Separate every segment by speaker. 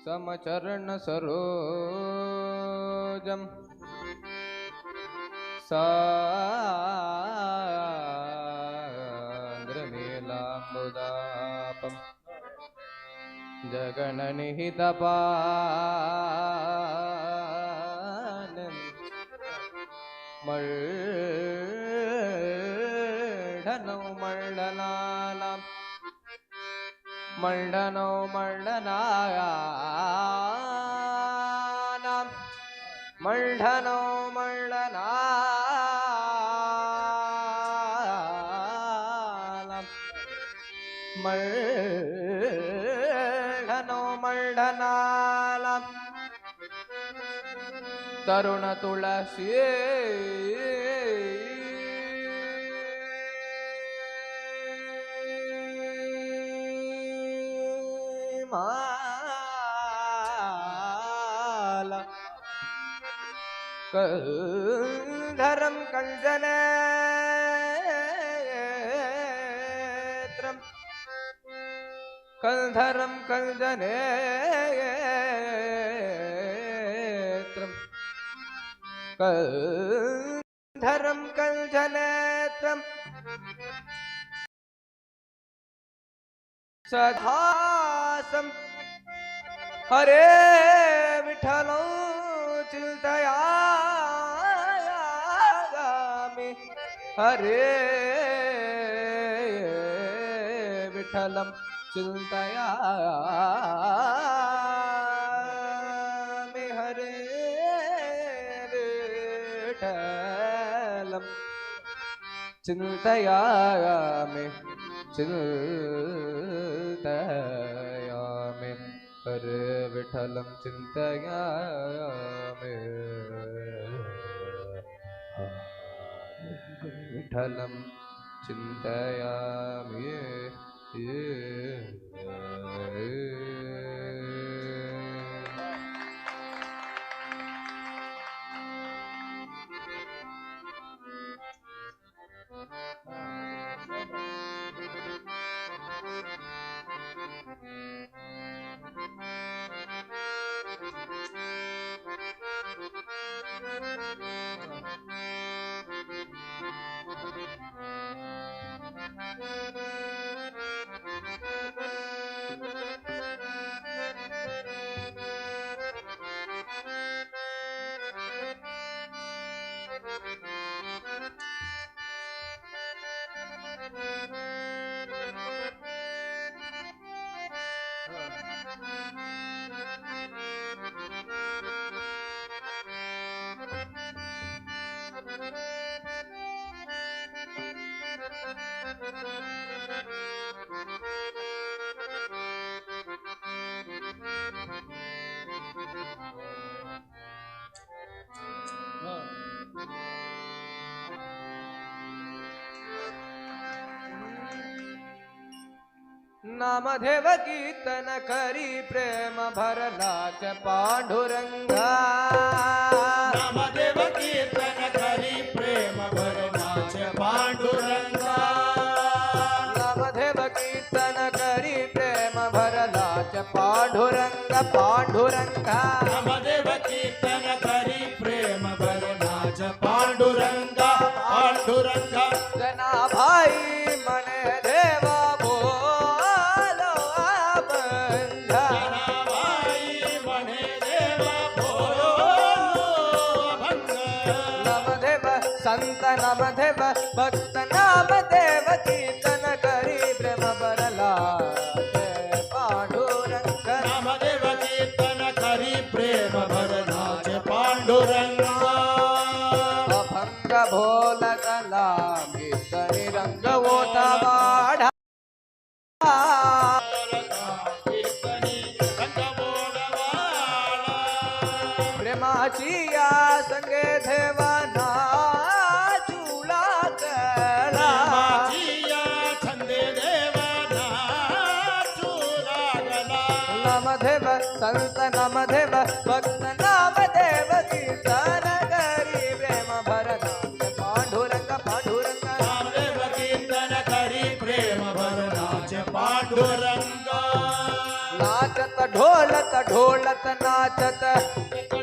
Speaker 1: समचरण सरोजम सान्द्रनीलाम्बुदापम जगन्निहितपानं मर्ढनौ मर्डनानां मर्डनौ मर्डनानां मर्ढनौ मर्डनानां मर्ढनौ मर्डनानां तरुण तुलसी माला कल्धरं कल्जनेत्रं कल्धरं कल्जनेत्रं कल्धरं कल्जनेत्रं सधासं हरे विठ्ठल चिंतयामि हरे विठ्ठलं चिंतयामि हरे विठ्ठलं चिंतयामि चिंतयामि हरे विठ्ठलं चिंतयामि विठ्ठलं चिंतयामि नामदेव कीर्तन करी प्रेम भरलाच पांडुरंगा
Speaker 2: नामदेव कीर्तन करी प्रेम भरलाच पांडुरंगा
Speaker 1: नामदेव कीर्तन करी प्रेम भरलाच पांडुरंगा पांडुरंगा
Speaker 2: नामदेव कीर्तन करी प्रेम भरलाच पांडुरंगा पांडुरंगा
Speaker 1: जना भाई मने देवा संत नामदेव भक्त नामदेव कीर्तन करी प्रेम भरलाच पांडुरंग
Speaker 2: नामदेव कीर्तन करी प्रेम भरलाच पांडुरंगा
Speaker 1: अभंग भोल कला कीर्तनी रंग होता वाढा प्रेमाची या संगे देवाना नामदेव संत नामदेव भक्त नामदेव कीर्तन करी प्रेम भरलाच पांडुरंग पांडुरंग
Speaker 2: नामदेव कीर्तन करी प्रेम भरलाच पांडुरंग
Speaker 1: नाचत ढोलत ढोलत नाचत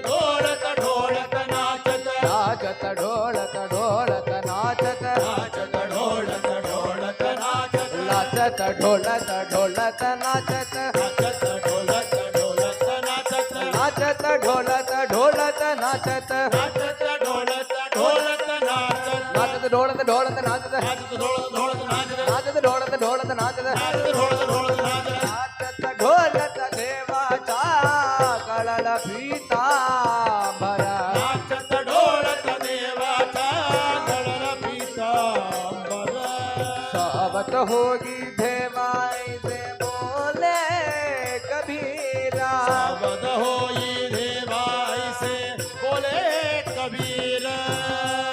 Speaker 2: ढोलत ढोलत नाचत
Speaker 1: नाचत ढोलत ढोलत नाचत
Speaker 2: नाचत ढोलत ढोलत नाचत
Speaker 1: नाचत ढोलत ढोलत नाचत
Speaker 2: नाचत ढोलत ढोलत नाचत
Speaker 1: नाचत ढोलत ढोलत नाचत
Speaker 2: नाचत ढोलत ढोलत नाचत
Speaker 1: नाचत ढोलत ढोलत नाचत
Speaker 2: नाचत ढोलत ढोलत नाचत
Speaker 1: नाचत ढोलत ढोलत नाचत
Speaker 2: नाचत ढोलत ढोलत नाचत
Speaker 1: नाचत ढोलत देवाचा कळल पीतांबर
Speaker 2: नाचत ढोलत देवाचा गळल पीतांबर
Speaker 1: सावत होगी देवाईचे बोले कबीरा
Speaker 2: सावध होई देवाईसे बोले कबीर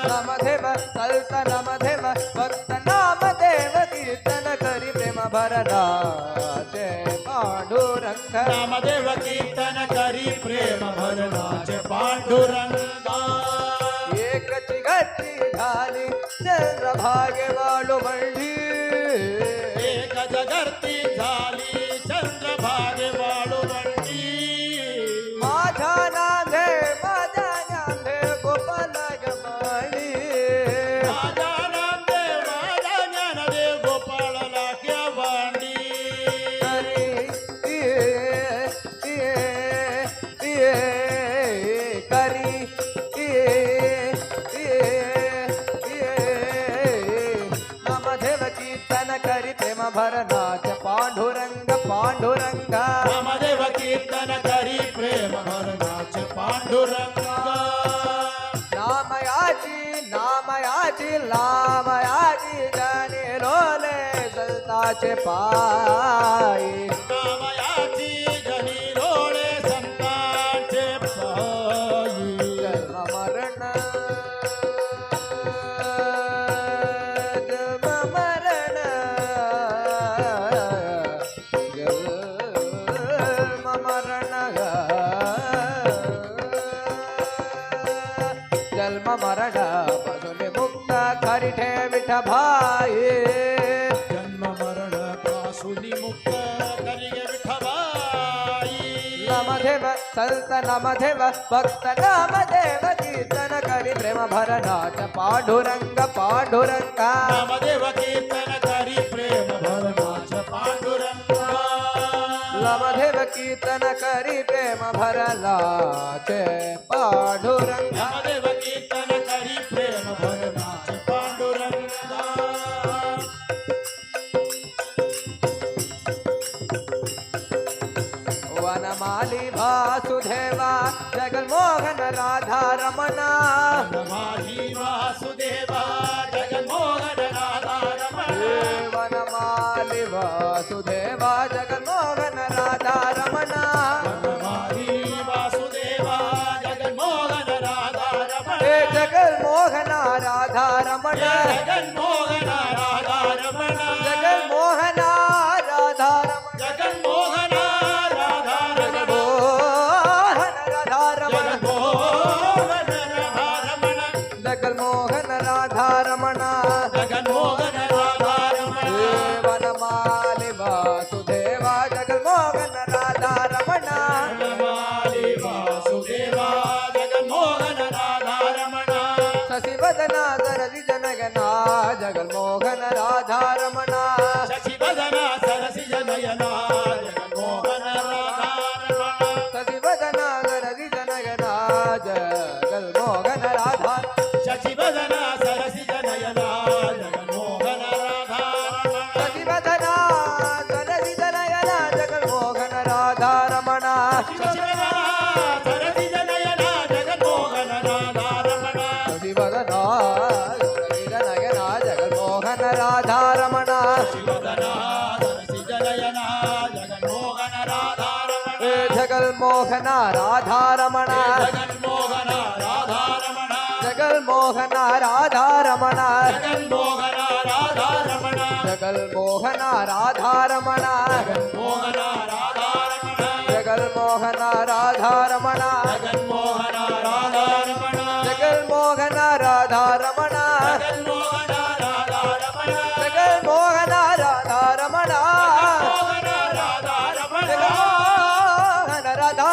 Speaker 1: नामदेव सल्त नामदेव भक्त नामदेव कीर्तन करी प्रेम भरनाचे पांडुरंग
Speaker 2: नामदेव कीर्तन करी प्रेम भरनाचे पांडुरंगा
Speaker 1: एकची गती झाली चंद्रभागे वाळू मंडी
Speaker 2: एक जगर्ती झाली चंद्रभागे वाळुवंडी
Speaker 1: माझ्या नांदे गोपाल गमणी
Speaker 2: माझा नामदेव माझा ज्ञानदेव गोपाळला वांडी
Speaker 1: करी नामदेव कीर्तन करी प्रेम भरनाच पांडुरंग पांडुरंग
Speaker 2: नामदेव कीर्तन करी प्रेम भरनाचे पांडुरंगा
Speaker 1: नामयाची लामयाची जाने रोले संताचे पायी
Speaker 2: नामयाची जनी रोळे संतांचे पायी
Speaker 1: जन्म मरण जन्म मरण जन्म मरण जन्म मरण पासून मुक्त खरी ठेविठ भाई
Speaker 2: जन्म मरण पासूनी मुक्त करिगे विठबाई
Speaker 1: नामदेव संत नामदेव भक्त नामदेव कीर्तन करी प्रेम भरनाथ पांडुरंग पांडुरंगा
Speaker 2: नामदेव कीर्तन करी प्रेम भरनाचे पांडुरंगा
Speaker 1: नामदेव कीर्तन करी प्रेम भरनाथ पांडुरंग
Speaker 2: नामदेव कीर्तन करी प्रेम भरनाचे पांडुरंगा
Speaker 1: वनमाली वासुदेवा जगन्मोहन राधा रमणा
Speaker 2: वनमाली वासुदेवा जगन्मोहन राधा रमण
Speaker 1: वनमाली वासुदेवा जगन्मोहन राधा रमणा
Speaker 2: वनमाली वासुदेवा जगन्मोहन राधा रमण
Speaker 1: हे जगन्मोहन राधा रमण
Speaker 2: जगन्मोहन राधा रमण
Speaker 1: जगन्मोहन राधा रमण
Speaker 2: जगन्मोहन राधा रमण
Speaker 1: जगन्मोहन राधा रमण
Speaker 2: जगन्मोहन राधा रमण
Speaker 1: वनमाली वासुदेवा जगन्मोहन राधा रमण
Speaker 2: वनमाली वासुदेवा जगन्मोहन राधा रमण
Speaker 1: शशिवदना सरसि जनगना जगन्मोहन राधा रमण
Speaker 2: शशिवदना सरसि जनयना जगन्मोहन राधा रमण
Speaker 1: शशिवदना सरसि जनगना जगन्मोहन राधा
Speaker 2: शशिवदना सरसि जनयना जगन्मोहन राधा रमण
Speaker 1: शशिवदना सरसि जनगना जगन्मोहन राधा रमण
Speaker 2: शशिवदना सरसि जनयना जगन्मोहन राधा रमण
Speaker 1: शशिवदना सरसि जनगना जगन्मोहन राधा रमण
Speaker 2: शिवदना सरसि जनयना जगन्मोहन राधा रमण
Speaker 1: जगन्मोहन राधा रमण
Speaker 2: जगन्मोहन राधा रमण
Speaker 1: जगन्मोहन राधा रमण
Speaker 2: जगन्मोहन राधा रमण
Speaker 1: जगन्मोहन राधा रमण
Speaker 2: जगन्मोहन राधा रमण
Speaker 1: जगन्मोहन राधा रमण
Speaker 2: जगन्मोहन राधा रमण
Speaker 1: जगन्मोहन राधा रमण
Speaker 2: जगन्मोहन राधा रमण
Speaker 1: जगन्मोहन राधा रमण
Speaker 2: मोहन राधा रमण
Speaker 1: जगन्मोहन राधा